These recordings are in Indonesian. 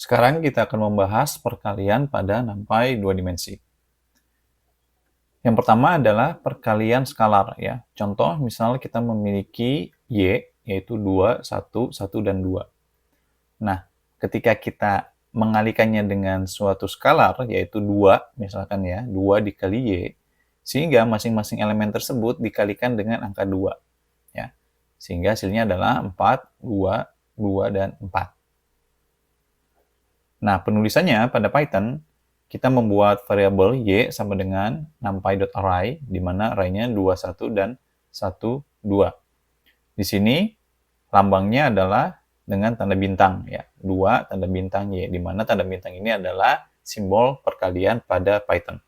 Sekarang kita akan membahas perkalian pada nampai dua dimensi. Yang pertama adalah perkalian skalar ya. Contoh misalnya kita memiliki Y yaitu 2, 1, 1 dan 2. Nah, ketika kita mengalikannya dengan suatu skalar yaitu 2 misalkan ya, 2 dikali Y, sehingga masing-masing elemen tersebut dikalikan dengan angka 2 ya. Sehingga hasilnya adalah 4, 2, 2 dan 4. Nah, penulisannya pada Python, kita membuat variabel y sama dengan numpy.array, di mana array-nya 21 dan 1, 2. Di sini, lambangnya adalah dengan tanda bintang, ya 2 tanda bintang y, di mana tanda bintang ini adalah simbol perkalian pada Python.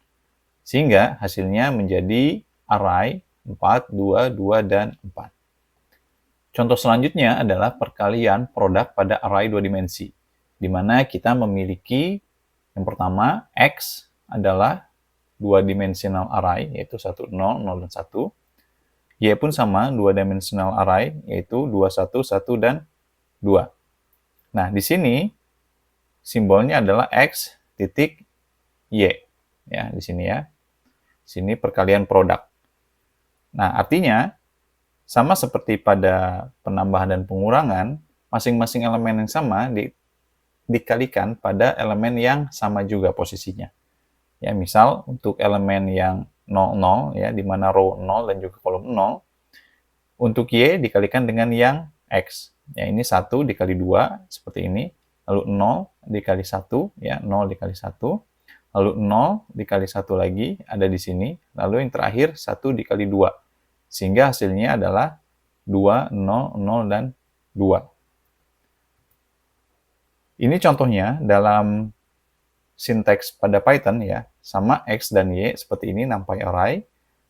Sehingga hasilnya menjadi array 4, 2, 2, dan 4. Contoh selanjutnya adalah perkalian produk pada array dua dimensi, di mana kita memiliki yang pertama, X adalah dua dimensional array, yaitu 1, 0, 0, dan 1. Y pun sama, dua dimensional array, yaitu 2, 1, 1, dan 2. Nah, di sini simbolnya adalah X titik Y. Ya, di sini ya. Sini perkalian produk. Nah, artinya sama seperti pada penambahan dan pengurangan, masing-masing elemen yang sama dikalikan pada elemen yang sama juga posisinya. Ya, misal untuk elemen yang 0, 0, ya, di mana row 0 dan juga kolom 0, untuk Y dikalikan dengan yang X. Ya, ini 1 dikali 2, seperti ini. Lalu 0 dikali 1, ya, 0 dikali 1. Lalu 0 dikali 1 lagi, ada di sini. Lalu yang terakhir 1 dikali 2. Sehingga hasilnya adalah 2, 0, 0, dan 2. Ini contohnya dalam sinteks pada Python ya, sama X dan Y seperti ini numpy array,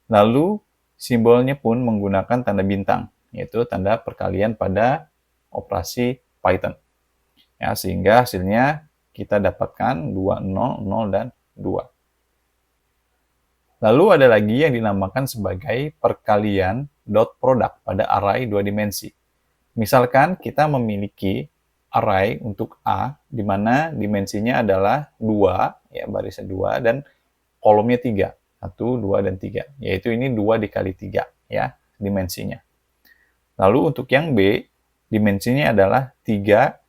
lalu simbolnya pun menggunakan tanda bintang, yaitu tanda perkalian pada operasi Python. Ya, sehingga hasilnya kita dapatkan 2, 0, 0, dan 2. Lalu ada lagi yang dinamakan sebagai perkalian dot product pada array dua dimensi. Misalkan kita memiliki array untuk A, di mana dimensinya adalah 2, ya, barisnya 2, dan kolomnya 3. 1, 2, dan 3. Yaitu ini 2 dikali 3, ya, dimensinya. Lalu untuk yang B, dimensinya adalah 3,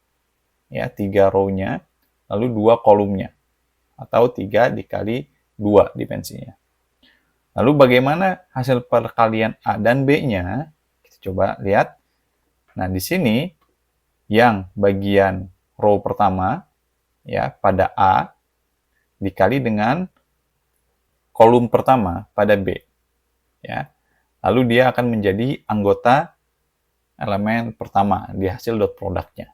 ya, 3 row-nya, lalu 2 kolomnya. Atau 3 dikali 2 dimensinya. Lalu bagaimana hasil perkalian A dan B-nya? Kita coba lihat. Nah, di sini yang bagian row pertama ya pada A dikali dengan kolom pertama pada B. Ya. Lalu dia akan menjadi anggota elemen pertama di hasil dot produknya.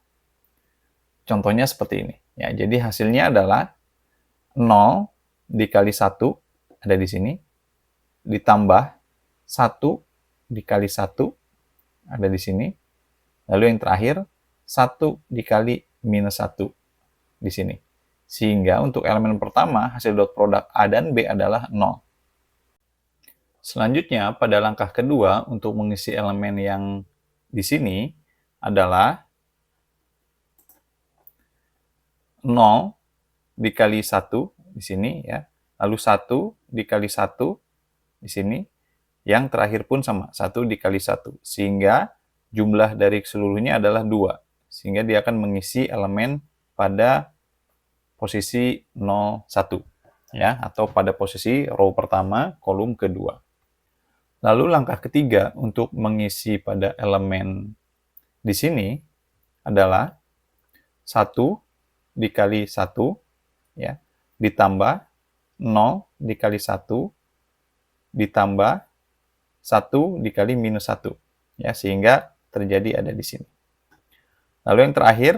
Contohnya seperti ini. Ya, jadi hasilnya adalah 0 dikali 1 ada di sini, ditambah 1 dikali 1 ada di sini, lalu yang terakhir 1 dikali minus 1 di sini. Sehingga untuk elemen pertama, hasil dot produk A dan B adalah 0. Selanjutnya, pada langkah kedua, untuk mengisi elemen yang di sini adalah 0 dikali 1 di sini, ya, lalu 1 dikali 1 di sini, yang terakhir pun sama, 1 dikali 1. Sehingga jumlah dari seluruhnya adalah 2. Sehingga dia akan mengisi elemen pada posisi 0, 1. Ya, atau pada posisi row pertama, kolom kedua. Lalu langkah ketiga untuk mengisi pada elemen di sini adalah 1 dikali 1, ya, ditambah 0 dikali 1, ditambah 1 dikali minus 1. Ya, sehingga terjadi ada di sini. Lalu yang terakhir,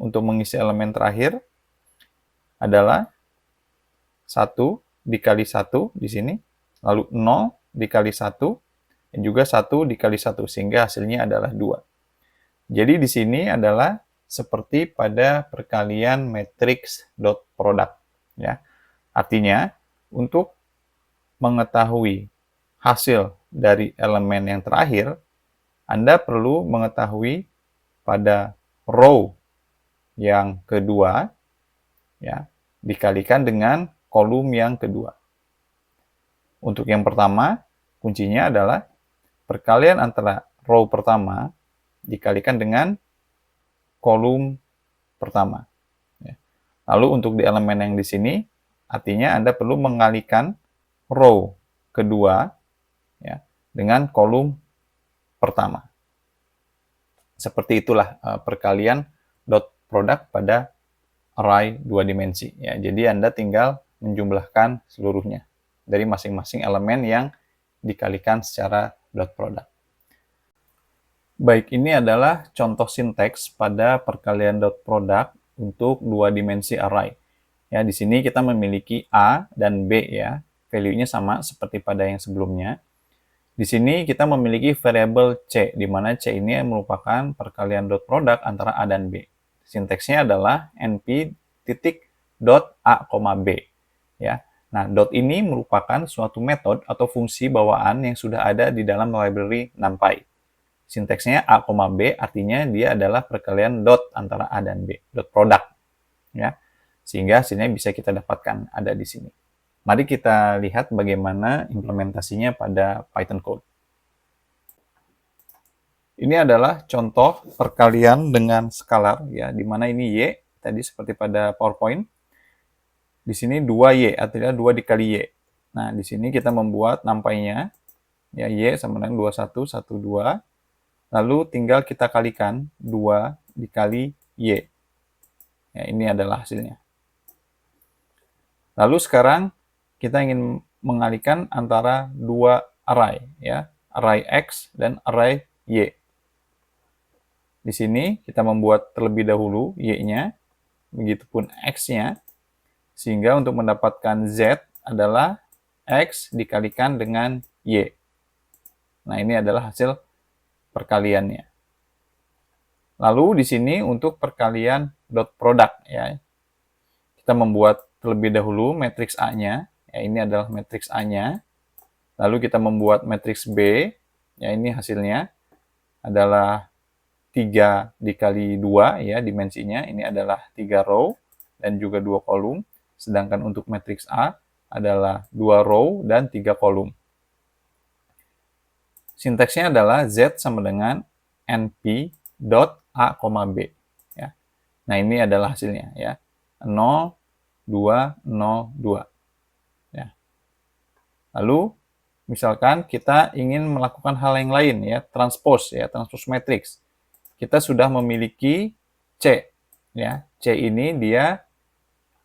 untuk mengisi elemen terakhir adalah 1 dikali 1 di sini, lalu 0 dikali 1, dan juga 1 dikali 1, sehingga hasilnya adalah 2. Jadi di sini adalah seperti pada perkalian matriks dot product. Ya. Artinya, untuk mengetahui hasil dari elemen yang terakhir, Anda perlu mengetahui pada row yang kedua ya, dikalikan dengan kolom yang kedua. Untuk yang pertama, kuncinya adalah perkalian antara row pertama dikalikan dengan kolom pertama. Ya. Lalu untuk di elemen yang di sini, artinya Anda perlu mengalikan row kedua ya, dengan kolom pertama. Seperti itulah perkalian dot product pada array 2 dimensi. Ya. Jadi Anda tinggal menjumlahkan seluruhnya dari masing-masing elemen yang dikalikan secara dot product. Baik, ini adalah contoh sinteks pada perkalian dot product untuk 2 dimensi array. Ya, di sini kita memiliki A dan B ya. Value-nya sama seperti pada yang sebelumnya. Di sini kita memiliki variabel C, di mana C ini merupakan perkalian dot product antara A dan B. Sinteksnya adalah np titik dot A, B. Ya. Nah, dot ini merupakan suatu metode atau fungsi bawaan yang sudah ada di dalam library NumPy. Sinteksnya A, B artinya dia adalah perkalian dot antara A dan B, dot product. Ya. Sehingga hasilnya bisa kita dapatkan ada di sini. Mari kita lihat bagaimana implementasinya pada Python code. Ini adalah contoh perkalian dengan skalar, ya, di mana ini Y, tadi seperti pada PowerPoint. Di sini 2Y, artinya 2 dikali Y. Nah, di sini kita membuat NumPy-nya, ya, Y sama dengan 21, 12. Lalu tinggal kita kalikan 2 dikali Y. Ya, ini adalah hasilnya. Lalu sekarang kita ingin mengalihkan antara dua array, ya, array X dan array Y. Di sini kita membuat terlebih dahulu Y-nya, begitupun X-nya, sehingga untuk mendapatkan Z adalah X dikalikan dengan Y. Nah, ini adalah hasil perkaliannya. Lalu di sini untuk perkalian dot product, ya, kita membuat terlebih dahulu matriks A-nya, ya, ini adalah matriks A-nya. Lalu kita membuat matriks B, ya, ini hasilnya adalah 3 dikali 2, ya, dimensinya. Ini adalah 3 row dan juga 2 kolom. Sedangkan untuk matriks A adalah 2 row dan 3 kolom. Sinteksnya adalah Z sama dengan np dot A, B. Ya. Nah, ini adalah hasilnya, ya. 0, 2, 0, 2. Ya. Lalu, misalkan kita ingin melakukan hal yang lain, ya, transpose matriks. Kita sudah memiliki C, ya. C ini dia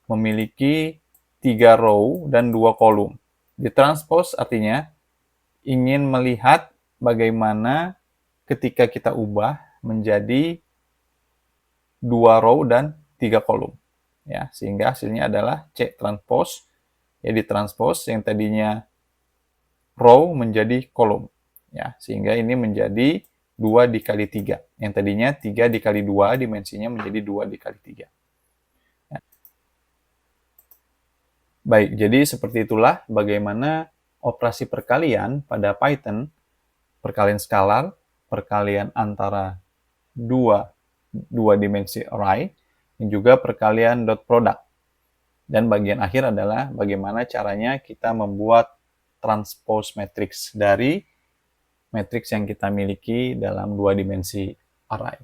memiliki 3 row dan 2 kolom. Ditranspose artinya ingin melihat bagaimana ketika kita ubah menjadi 2 row dan 3 kolom. Ya, sehingga hasilnya adalah C transpose, ya, ditranspose yang tadinya row menjadi kolom. Ya, sehingga ini menjadi 2 dikali 3. Yang tadinya 3 dikali 2, dimensinya menjadi 2 dikali 3. Ya. Baik, jadi seperti itulah bagaimana operasi perkalian pada Python, perkalian skalar, perkalian antara dua dimensi array, dan juga perkalian dot product. Dan bagian akhir adalah bagaimana caranya kita membuat transpose matrix dari matriks yang kita miliki dalam 2 dimensi array.